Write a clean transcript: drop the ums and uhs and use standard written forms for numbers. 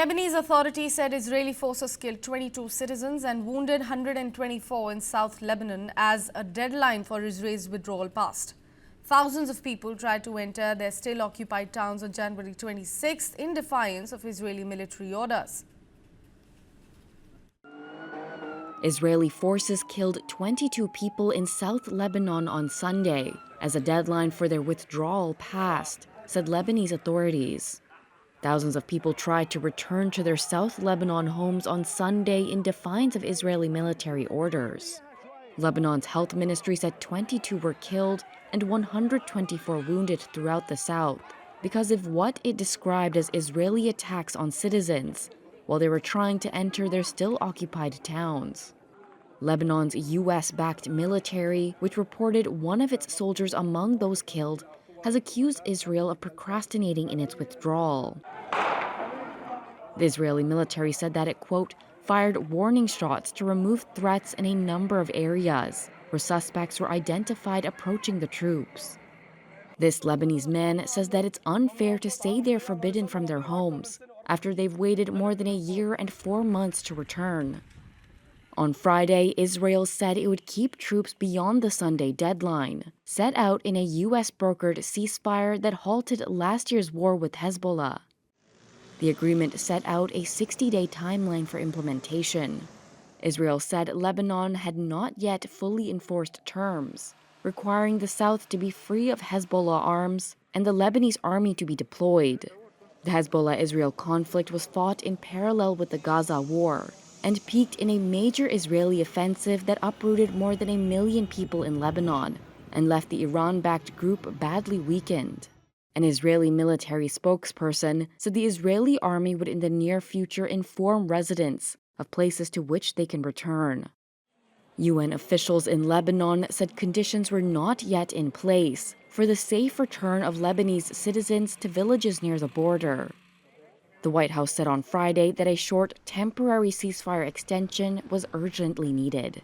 Lebanese authorities said Israeli forces killed 22 citizens and wounded 124 in South Lebanon as a deadline for Israel's withdrawal passed. Thousands of people tried to enter their still occupied towns on January 26th in defiance of Israeli military orders. Israeli forces killed 22 people in South Lebanon on Sunday as a deadline for their withdrawal passed, said Lebanese authorities. Thousands of people tried to return to their South Lebanon homes on Sunday in defiance of Israeli military orders. Lebanon's health ministry said 22 were killed and 124 wounded throughout the south because of what it described as Israeli attacks on citizens while they were trying to enter their still occupied towns. Lebanon's U.S.-backed military, which reported one of its soldiers among those killed, has accused Israel of procrastinating in its withdrawal. The Israeli military said that it, quote, fired warning shots to remove threats in a number of areas where suspects were identified approaching the troops. This Lebanese man says that it's unfair to say they're forbidden from their homes after they've waited more than a year and 4 months to return. On Friday, Israel said it would keep troops beyond the Sunday deadline, set out in a U.S.-brokered ceasefire that halted last year's war with Hezbollah. The agreement set out a 60-day timeline for implementation. Israel said Lebanon had not yet fully enforced terms, requiring the south to be free of Hezbollah arms and the Lebanese army to be deployed. The Hezbollah-Israel conflict was fought in parallel with the Gaza war and peaked in a major Israeli offensive that uprooted more than 1 million people in Lebanon and left the Iran-backed group badly weakened. An Israeli military spokesperson said the Israeli army would in the near future inform residents of places to which they can return. UN officials in Lebanon said conditions were not yet in place for the safe return of Lebanese citizens to villages near the border. The White House said on Friday that a short, temporary ceasefire extension was urgently needed.